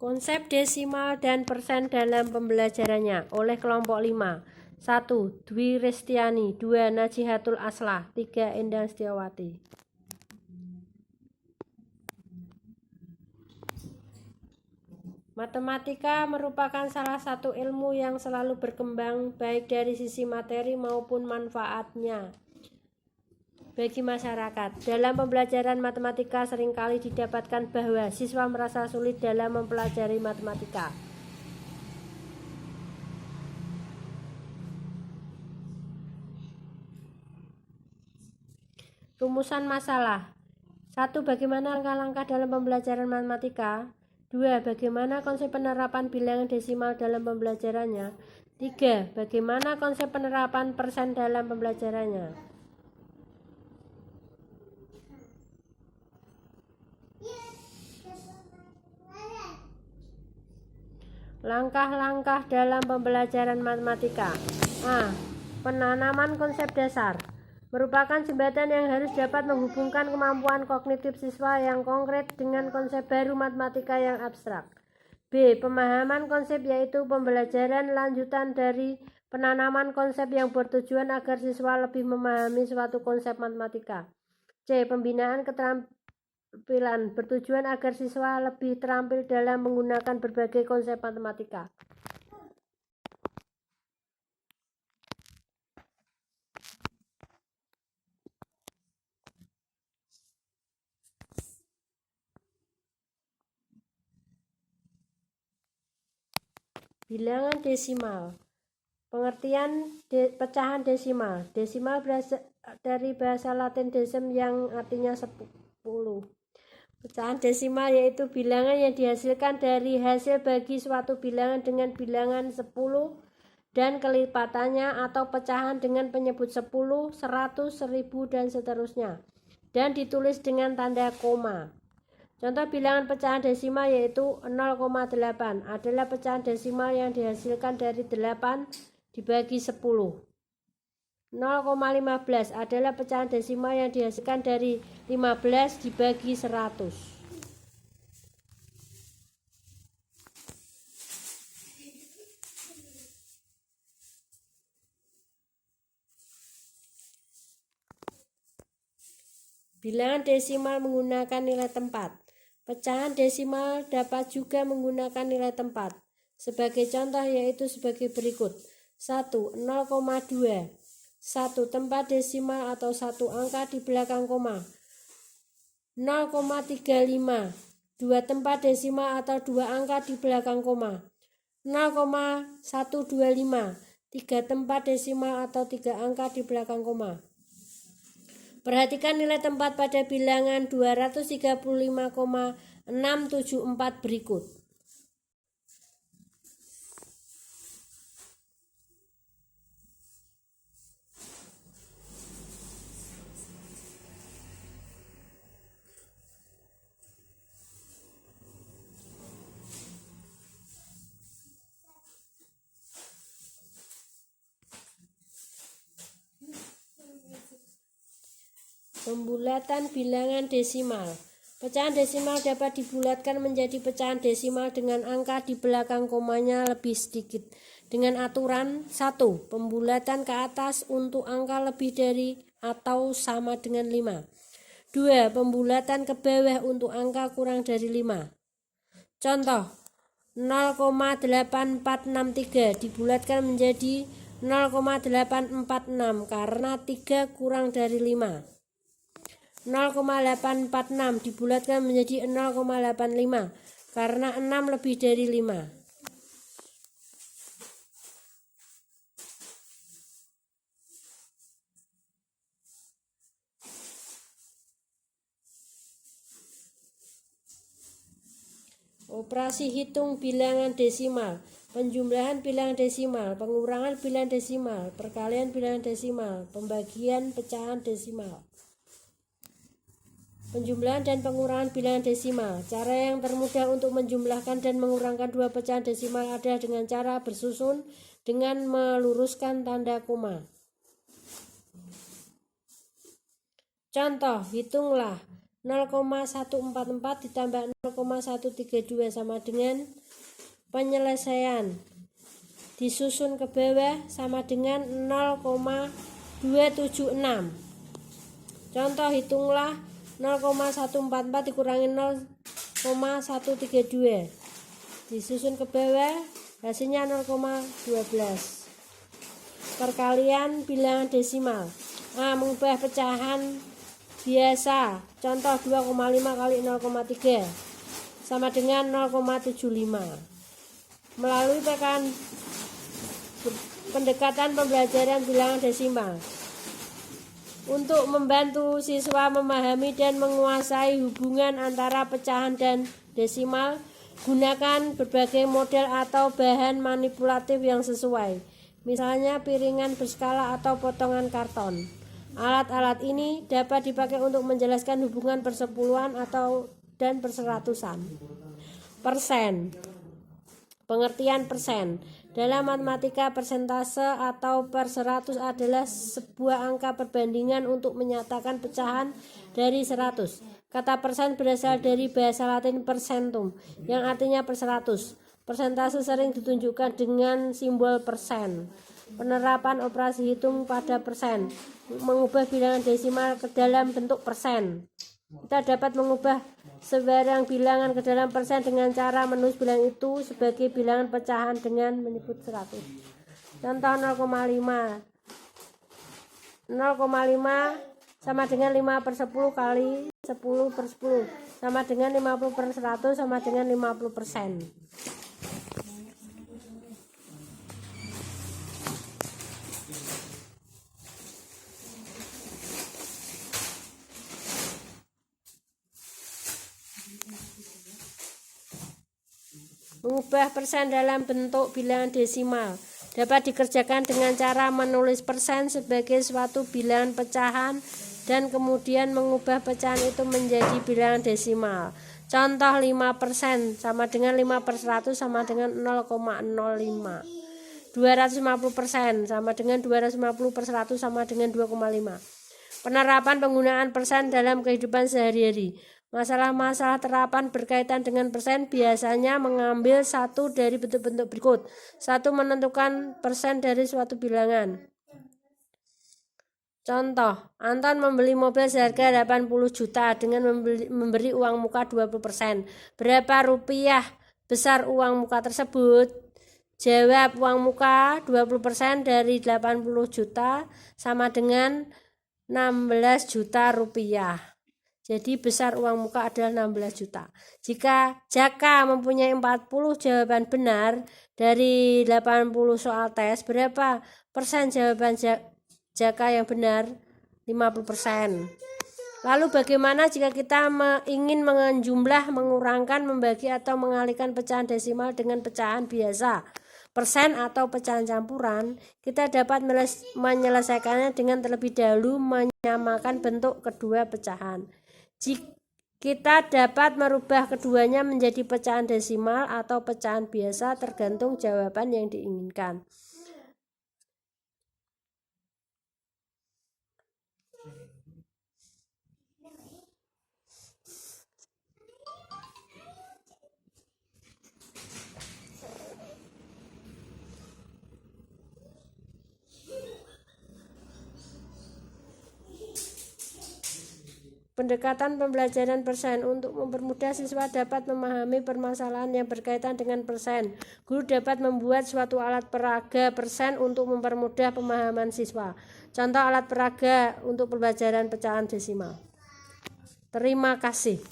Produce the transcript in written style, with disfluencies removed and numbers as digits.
Konsep desimal dan persen dalam pembelajarannya oleh kelompok 5. 1. Dwi Restiani. 2. Najihatul Aslah. 3. Endang Setiawati. Matematika merupakan salah satu ilmu yang selalu berkembang baik dari sisi materi maupun manfaatnya bagi masyarakat. Dalam pembelajaran matematika seringkali didapatkan bahwa siswa merasa sulit dalam mempelajari matematika. Rumusan masalah. 1. Bagaimana langkah-langkah dalam pembelajaran matematika? 2. Bagaimana konsep penerapan bilangan desimal dalam pembelajarannya? 3. Bagaimana konsep penerapan persen dalam pembelajarannya? Langkah-langkah dalam pembelajaran matematika. A. Penanaman konsep dasar merupakan jembatan yang harus dapat menghubungkan kemampuan kognitif siswa yang konkret dengan konsep baru matematika yang abstrak. B. Pemahaman konsep yaitu pembelajaran lanjutan dari penanaman konsep yang bertujuan agar siswa lebih memahami suatu konsep matematika. C. Pembinaan keterampilan bertujuan agar siswa lebih terampil dalam menggunakan berbagai konsep matematika. Bilangan desimal. Pengertian pecahan desimal. Desimal berasal dari bahasa Latin decim yang artinya 10. Pecahan desimal yaitu bilangan yang dihasilkan dari hasil bagi suatu bilangan dengan bilangan 10 dan kelipatannya atau pecahan dengan penyebut 10, 100, 1000 dan seterusnya, dan ditulis dengan tanda koma. Contoh bilangan pecahan desimal yaitu 0,8 adalah pecahan desimal yang dihasilkan dari 8 dibagi 10. 0,15 adalah pecahan desimal yang dihasilkan dari 15 dibagi 100. Bilangan desimal menggunakan nilai tempat. Pecahan desimal dapat juga menggunakan nilai tempat. Sebagai contoh yaitu sebagai berikut. 1. 0,2. 1 tempat desimal atau 1 angka di belakang koma. 0,35. 2 tempat desimal atau 2 angka di belakang koma. 0,125. 3 tempat desimal atau 3 angka di belakang koma. Perhatikan nilai tempat pada bilangan 235,674 berikut. Pembulatan bilangan desimal. Pecahan desimal dapat dibulatkan menjadi pecahan desimal dengan angka di belakang komanya lebih sedikit. Dengan aturan 1. Pembulatan ke atas untuk angka lebih dari atau sama dengan 5. 2. Pembulatan ke bawah untuk angka kurang dari 5. Contoh 0,8463 dibulatkan menjadi 0,846 karena 3 kurang dari 5. 0,846 dibulatkan menjadi 0,85 karena 6 lebih dari 5. Operasi hitung bilangan desimal. Penjumlahan bilangan desimal, pengurangan bilangan desimal, perkalian bilangan desimal, pembagian pecahan desimal. Penjumlahan dan pengurangan bilangan desimal. Cara yang termudah untuk menjumlahkan dan mengurangkan dua pecahan desimal adalah dengan cara bersusun dengan meluruskan tanda koma. Contoh, hitunglah 0,144 ditambah 0,132 sama dengan penyelesaian disusun ke bawah sama dengan 0,276. Contoh, hitunglah 0,144 dikurangi 0,132 disusun ke bawah, hasilnya 0,12. Perkalian bilangan desimal. Mengubah pecahan biasa. Contoh, 2,5 kali 0,3 sama dengan 0,75. Melalui pendekatan pembelajaran bilangan desimal. Untuk membantu siswa memahami dan menguasai hubungan antara pecahan dan desimal, gunakan berbagai model atau bahan manipulatif yang sesuai. Misalnya piringan berskala atau potongan karton. Alat-alat ini dapat dipakai untuk menjelaskan hubungan persepuluhan dan perseratusan. Persen. Pengertian persen. Dalam matematika, persentase atau per 100 adalah sebuah angka perbandingan untuk menyatakan pecahan dari 100. Kata persen berasal dari bahasa Latin percentum, yang artinya per 100. Persentase sering ditunjukkan dengan simbol persen. Penerapan operasi hitung pada persen. Mengubah bilangan desimal ke dalam bentuk persen. Kita dapat mengubah sebarang bilangan ke dalam persen dengan cara menulis bilangan itu sebagai bilangan pecahan dengan menyebut 100. Contoh, 0,5 sama dengan 5/10 kali 10/10 sama dengan 50/100 sama dengan 50%. Mengubah persen dalam bentuk bilangan desimal dapat dikerjakan dengan cara menulis persen sebagai suatu bilangan pecahan dan kemudian mengubah pecahan itu menjadi bilangan desimal. Contoh, 5% sama dengan 5/100 sama dengan 0,05. 250% sama dengan 250/100 sama dengan 2,5. Penerapan penggunaan persen dalam kehidupan sehari-hari. Masalah-masalah terapan berkaitan dengan persen biasanya mengambil satu dari bentuk-bentuk berikut. 1. Menentukan persen dari suatu bilangan. Contoh, Anton membeli mobil seharga 80 juta dengan memberi uang muka 20%. Berapa rupiah besar uang muka tersebut? Jawab, uang muka 20% dari 80 juta sama dengan 16 juta rupiah. Jadi besar uang muka adalah 16 juta. Jika Jaka mempunyai 40 jawaban benar dari 80 soal tes, berapa persen jawaban Jaka yang benar? 50%. Lalu bagaimana jika kita ingin menjumlah, mengurangkan, membagi atau mengalihkan pecahan desimal dengan pecahan biasa, persen atau pecahan campuran? Kita dapat menyelesaikannya dengan terlebih dahulu menyamakan bentuk kedua pecahan. Kita dapat merubah keduanya menjadi pecahan desimal atau pecahan biasa tergantung jawaban yang diinginkan. Pendekatan pembelajaran persen. Untuk mempermudah siswa dapat memahami permasalahan yang berkaitan dengan persen, guru dapat membuat suatu alat peraga persen untuk mempermudah pemahaman siswa. Contoh alat peraga untuk pembelajaran pecahan desimal. Terima kasih.